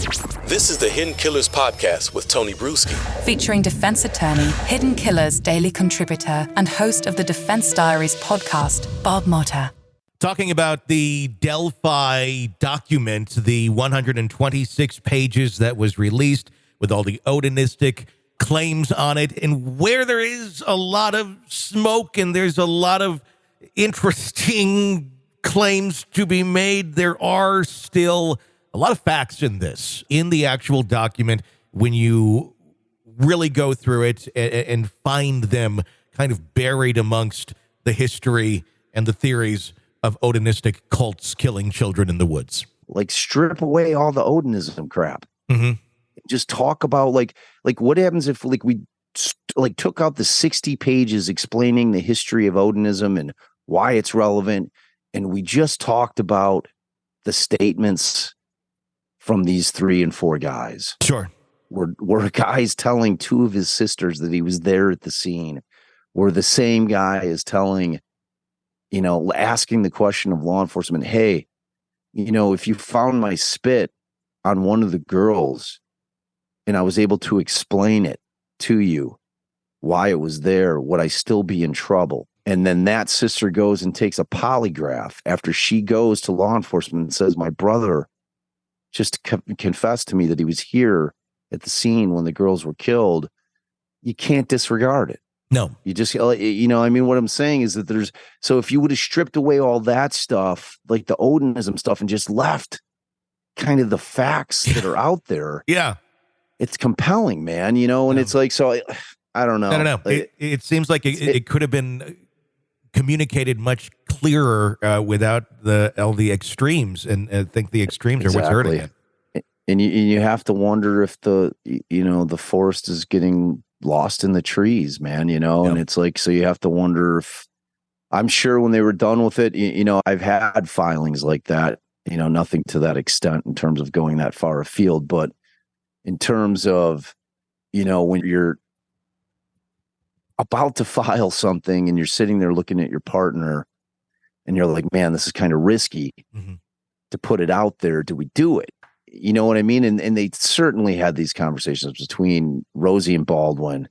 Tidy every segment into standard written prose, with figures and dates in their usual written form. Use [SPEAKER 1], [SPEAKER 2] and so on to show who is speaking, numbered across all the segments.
[SPEAKER 1] This is the Hidden Killers Podcast with Tony Brueski.
[SPEAKER 2] Featuring defense attorney, Hidden Killers daily contributor, and host of the Defense Diaries podcast, Bob Motta.
[SPEAKER 3] Talking about the Delphi document, the 126 pages that was released with all the Odinistic claims on it, and where there is a lot of smoke and there's a lot of interesting claims to be made, there are still a lot of facts in this, in the actual document, when you really go through it and find them kind of buried amongst the history and the theories of Odinistic cults killing children in the woods.
[SPEAKER 4] Like, strip away all the Odinism crap.
[SPEAKER 3] Mm-hmm.
[SPEAKER 4] Just talk about like what happens if we took out the 60 pages explaining the history of Odinism and why it's relevant, and we just talked about the statements from these 3 and 4 guys.
[SPEAKER 3] Sure.
[SPEAKER 4] Were guys telling 2 of his sisters that he was there at the scene, where the same guy is telling, asking the question of law enforcement, hey, if you found my spit on one of the girls and I was able to explain it to you, why it was there, would I still be in trouble? And then that sister goes and takes a polygraph after she goes to law enforcement and says, my brother just confessed to me that he was here at the scene when the girls were killed. You can't disregard it.
[SPEAKER 3] No.
[SPEAKER 4] You just, what I'm saying is that so if you would have stripped away all that stuff, like the Odinism stuff, and just left kind of the facts that are out there.
[SPEAKER 3] Yeah.
[SPEAKER 4] It's compelling, man, and it's like, so I don't know.
[SPEAKER 3] I don't know.
[SPEAKER 4] Like,
[SPEAKER 3] it seems like it could have been communicated much clearer without all the extremes, and I think the extremes are what's hurting it.
[SPEAKER 4] And you have to wonder if the forest is getting lost in the trees, man, and it's like, so you have to wonder if, I'm sure when they were done with it, I've had filings like that, nothing to that extent in terms of going that far afield, but in terms of, when you're about to file something and you're sitting there looking at your partner and you're like, man, this is kind of risky to put it out there. Do we do it? You know what I mean? And they certainly had these conversations between Rosie and Baldwin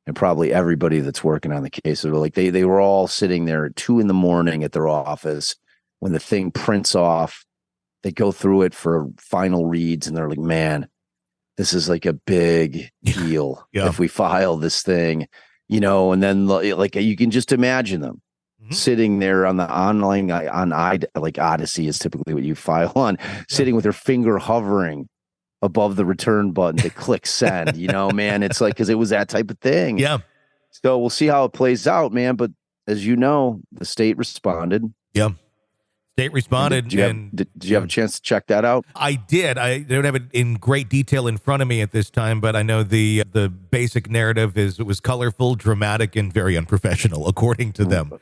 [SPEAKER 4] and probably everybody that's working on the case. They're like, they were all sitting there at 2 a.m. at their office when the thing prints off. They go through it for final reads and they're like, man, this is like a big deal if we file this thing. And then like you can just imagine them sitting there on the online like Odyssey is typically what you file on, sitting with their finger hovering above the return button to click send. Man, it's like, because it was that type of thing.
[SPEAKER 3] Yeah.
[SPEAKER 4] So we'll see how it plays out, man. But as you know, the state responded.
[SPEAKER 3] Yeah. State responded.
[SPEAKER 4] Did you have a chance to check that out?
[SPEAKER 3] I did. I don't have it in great detail in front of me at this time, but I know the basic narrative is it was colorful, dramatic, and very unprofessional, according to them.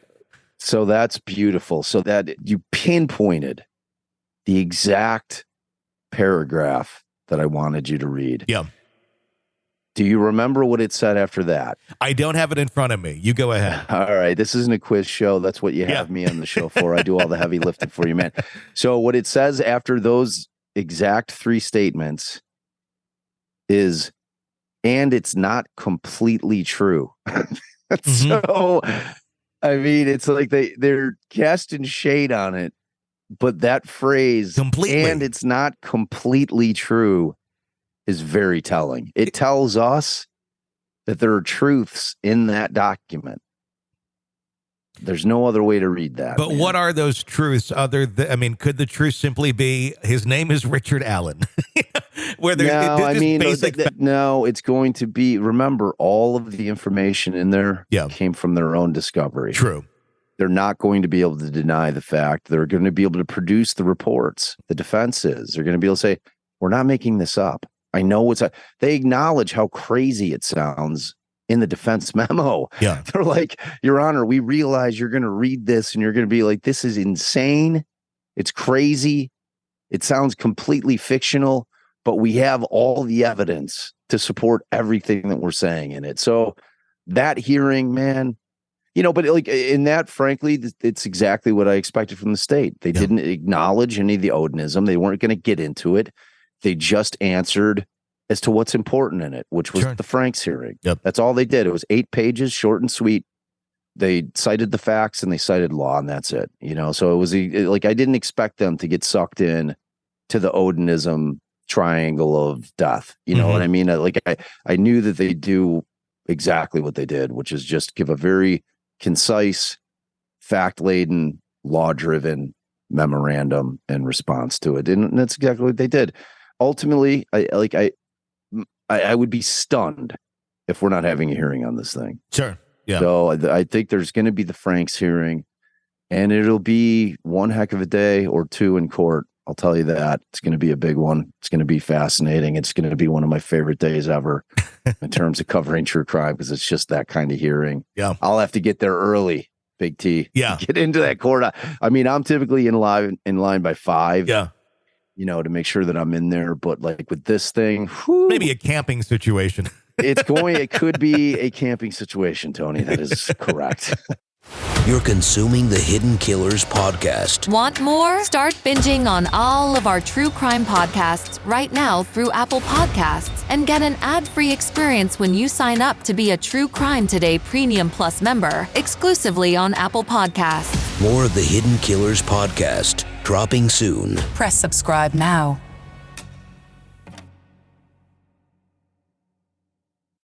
[SPEAKER 4] So that's beautiful. So that you pinpointed the exact paragraph that I wanted you to read.
[SPEAKER 3] Yeah.
[SPEAKER 4] Do you remember what it said after that?
[SPEAKER 3] I don't have it in front of me. You go ahead.
[SPEAKER 4] All right. This isn't a quiz show. That's what you have me on the show for. I do all the heavy lifting for you, man. So what it says after those exact 3 statements is, and it's not completely true. So, I mean, it's like they're casting shade on it, but that phrase, completely, and it's not completely true, is very telling. It tells us that there are truths in that document. There's no other way to read that.
[SPEAKER 3] But what are those truths other than, could the truth simply be his name is Richard Allen?
[SPEAKER 4] No, it's going to be, remember, all of the information in there came from their own discovery.
[SPEAKER 3] True.
[SPEAKER 4] They're not going to be able to deny the fact. They're going to be able to produce the reports. The defense is. They're going to be able to say, we're not making this up. I know they acknowledge how crazy it sounds in the defense memo.
[SPEAKER 3] Yeah.
[SPEAKER 4] They're like, Your Honor, we realize you're going to read this and you're going to be like, this is insane. It's crazy. It sounds completely fictional, but we have all the evidence to support everything that we're saying in it. So that hearing, man, but like in that, frankly, it's exactly what I expected from the state. They didn't acknowledge any of the Odinism. They weren't going to get into it. they just answered as to what's important in it, which was the Franks hearing.
[SPEAKER 3] Yep.
[SPEAKER 4] That's all they did. It was 8 pages, short and sweet. They cited the facts and they cited law, and that's it. So it was like, I didn't expect them to get sucked in to the Odinism triangle of death. You know what I mean? I knew that they do exactly what they did, which is just give a very concise, fact-laden, law-driven memorandum in response to it. And that's exactly what they did. Ultimately, I would be stunned if we're not having a hearing on this thing.
[SPEAKER 3] Sure. Yeah.
[SPEAKER 4] So I think there's going to be the Franks hearing, and it'll be one heck of a day or two in court. I'll tell you that. It's going to be a big one. It's going to be fascinating. It's going to be one of my favorite days ever in terms of covering true crime, because it's just that kind of hearing.
[SPEAKER 3] Yeah.
[SPEAKER 4] I'll have to get there early, Big T.
[SPEAKER 3] Yeah.
[SPEAKER 4] Get into that court. I mean, I'm typically in line by 5.
[SPEAKER 3] Yeah.
[SPEAKER 4] To make sure that I'm in there. But like with this thing,
[SPEAKER 3] maybe a camping situation.
[SPEAKER 4] It could be a camping situation, Tony. That is correct.
[SPEAKER 5] You're consuming the Hidden Killers podcast.
[SPEAKER 6] Want more? Start binging on all of our true crime podcasts right now through Apple Podcasts, and get an ad-free experience when you sign up to be a True Crime Today Premium Plus member, exclusively on Apple Podcasts.
[SPEAKER 5] More of the Hidden Killers podcast, dropping soon.
[SPEAKER 2] Press subscribe now.